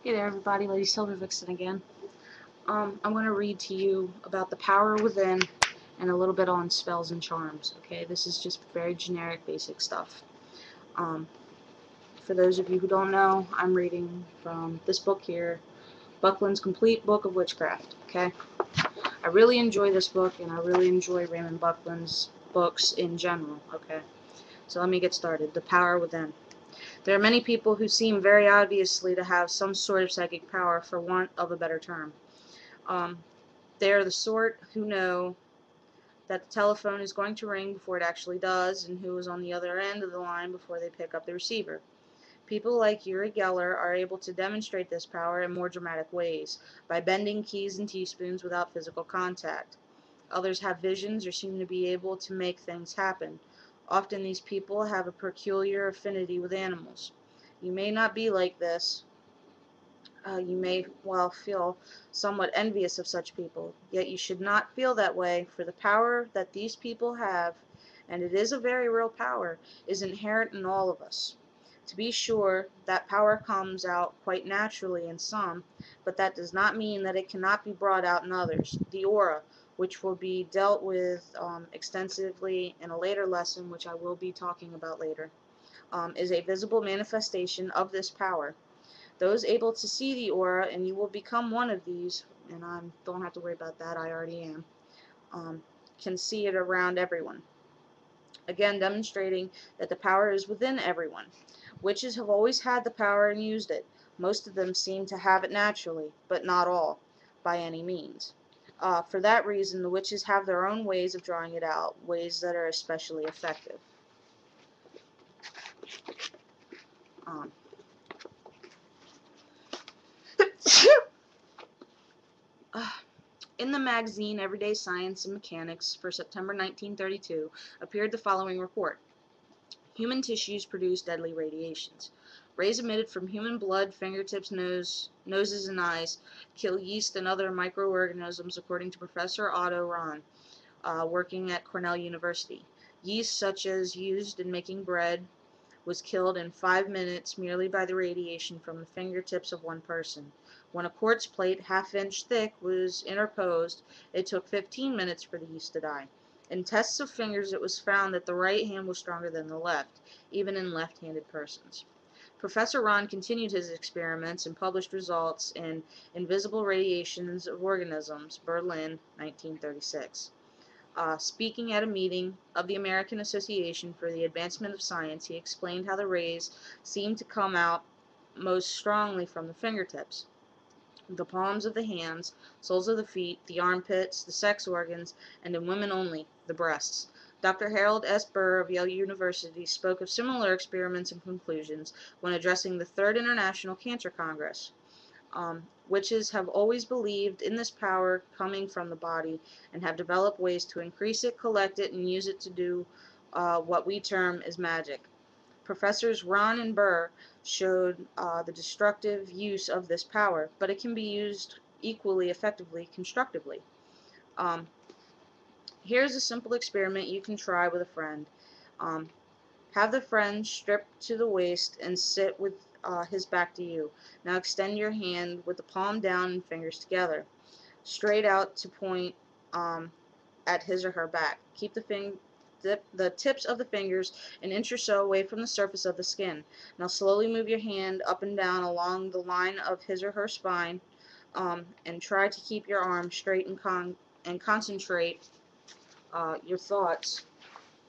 Hey there everybody, Lady Silvervixen again. I'm going to read to you about the power within and a little bit on spells and charms, okay? This is just very generic, basic stuff. Um, for those of you who don't know, I'm reading from this book here, Buckland's Complete Book of Witchcraft, okay? I really enjoy this book, and I really enjoy Raymond Buckland's books in general, okay? So let me get started. The power within. There are many people who seem very obviously to have some sort of psychic power, for want of a better term. They are the sort who know that the telephone is going to ring before it actually does, and who is on the other end of the line before they pick up the receiver. People like Uri Geller are able to demonstrate this power in more dramatic ways, by bending keys and teaspoons without physical contact. Others have visions or seem to be able to make things happen. Often these people have a peculiar affinity with animals. You may not be like this. You may well feel somewhat envious of such people, yet you should not feel that way, for the power that these people have, and it is a very real power, is inherent in all of us. To be sure, that power comes out quite naturally in some, but that does not mean that it cannot be brought out in others. The aura, which will be dealt with extensively in a later lesson, which I will be talking about later, is a visible manifestation of this power. Those able to see the aura, and you will become one of these, and I don't have to worry about that, I already am, can see it around everyone. Again, demonstrating that the power is within everyone. Witches have always had the power and used it. Most of them seem to have it naturally, but not all, by any means. For that reason, the witches have their own ways of drawing it out, ways that are especially effective. Um, In the magazine Everyday Science and Mechanics for September 1932 appeared the following report. Human tissues produce deadly radiations. Rays emitted from human blood, fingertips, noses, and eyes kill yeast and other microorganisms, according to Professor Otto Rahn, working at Cornell University. Yeast, such as used in making bread, was killed in 5 minutes merely by the radiation from the fingertips of one person. When a quartz plate half-inch thick was interposed, it took 15 minutes for the yeast to die. In tests of fingers, it was found that the right hand was stronger than the left, even in left-handed persons. Professor Rahn continued his experiments and published results in Invisible Radiations of Organisms, Berlin, 1936. Speaking at a meeting of the American Association for the Advancement of Science, he explained how the rays seemed to come out most strongly from the fingertips, the palms of the hands, soles of the feet, the armpits, the sex organs, and in women only, the breasts. Dr. Harold S. Burr of Yale University spoke of similar experiments and conclusions when addressing the Third International Cancer Congress. Witches have always believed in this power coming from the body, and have developed ways to increase it, collect it, and use it to do what we term as magic. Professors Rahn and Burr showed the destructive use of this power, but it can be used equally effectively constructively. Um, Here's a simple experiment you can try with a friend. Um, have the friend stripped to the waist and sit with his back to you. Now extend your hand with the palm down and fingers together, straight out to point at his or her back. Keep the tips of the fingers an inch or so away from the surface of the skin. Now slowly move your hand up and down along the line of his or her spine, and try to keep your arm straight and concentrate your thoughts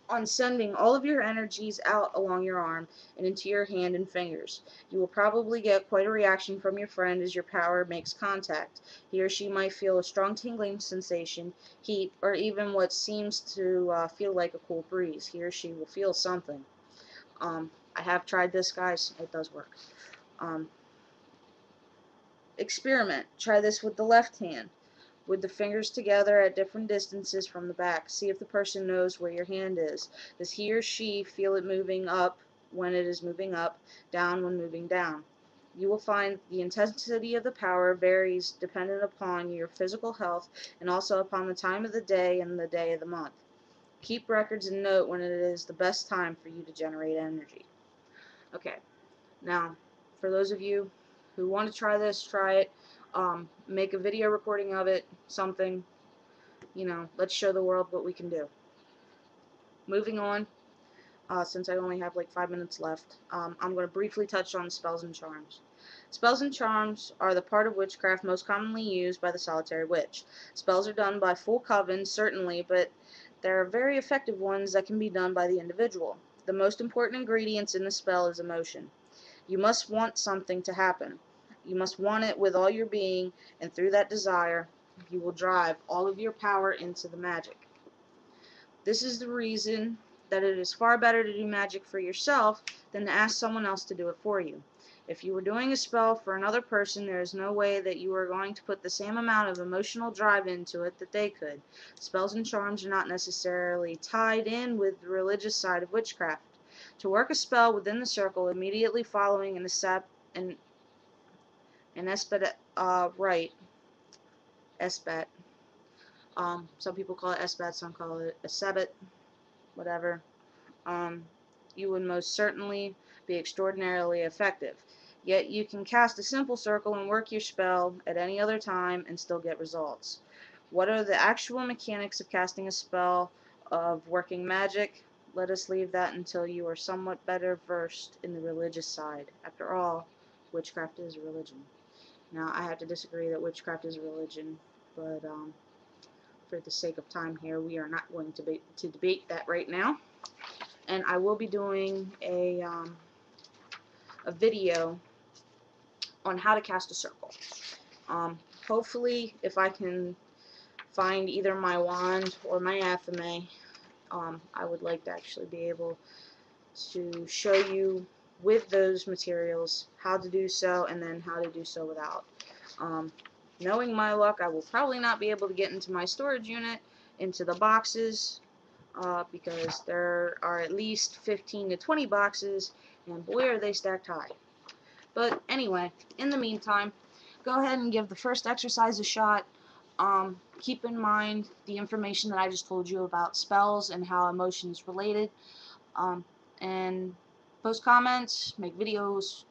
on sending all of your energies out along your arm and into your hand and fingers. You will probably get quite a reaction from your friend as your power makes contact. He or she might feel a strong tingling sensation, heat, or even what seems to feel like a cool breeze. He or she will feel something. I have tried this, guys. It does work. Um, Experiment. Try this with the left hand, with the fingers together at different distances from the back. See if the person knows where your hand is. Does he or she feel it moving up when it is moving up, down when moving down? You will find the intensity of the power varies dependent upon your physical health and also upon the time of the day and the day of the month. Keep records and note when it is the best time for you to generate energy. Okay, now, for those of you who want to try this, try it. Make a video recording of it, something. Let's show the world what we can do. Moving on, since I only have like 5 minutes left, I'm going to briefly touch on spells and charms. Spells and charms are the part of witchcraft most commonly used by the solitary witch. Spells are done by full covens, certainly, but there are very effective ones that can be done by the individual. The most important ingredients in the spell is emotion. You must want something to happen. You must want it with all your being, and through that desire, you will drive all of your power into the magic. This is the reason that it is far better to do magic for yourself than to ask someone else to do it for you. If you were doing a spell for another person, there is no way that you are going to put the same amount of emotional drive into it that they could. Spells and charms are not necessarily tied in with the religious side of witchcraft. To work a spell within the circle immediately following an esbat rite, esbat. Some people call it esbat, some call it a sabbat, whatever. You would most certainly be extraordinarily effective. Yet you can cast a simple circle and work your spell at any other time and still get results. What are the actual mechanics of casting a spell, of working magic? Let us leave that until you are somewhat better versed in the religious side. After all, witchcraft is a religion. Now, I have to disagree that witchcraft is a religion, but for the sake of time here, we are not going to debate that right now. And I will be doing a video on how to cast a circle. Hopefully, if I can find either my wand or my athame, I would like to actually be able to show you with those materials how to do so, and then how to do so without. Knowing my luck, I will probably not be able to get into my storage unit, into the boxes, because there are at least 15 to 20 boxes, and boy are they stacked high. But anyway, in the meantime, go ahead and give the first exercise a shot. Keep in mind the information that I just told you about spells and how emotion is related, and post comments, make videos,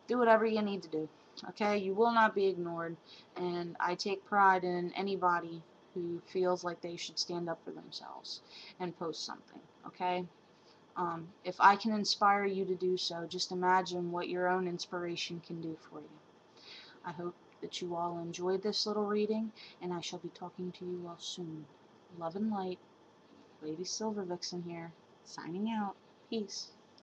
do whatever you need to do. Okay, you will not be ignored, and I take pride in anybody who feels like they should stand up for themselves and post something. Okay, if I can inspire you to do so, just imagine what your own inspiration can do for you. I hope that you all enjoyed this little reading, and I shall be talking to you all soon. Love and light, Lady Silvervixen here, signing out. Peace.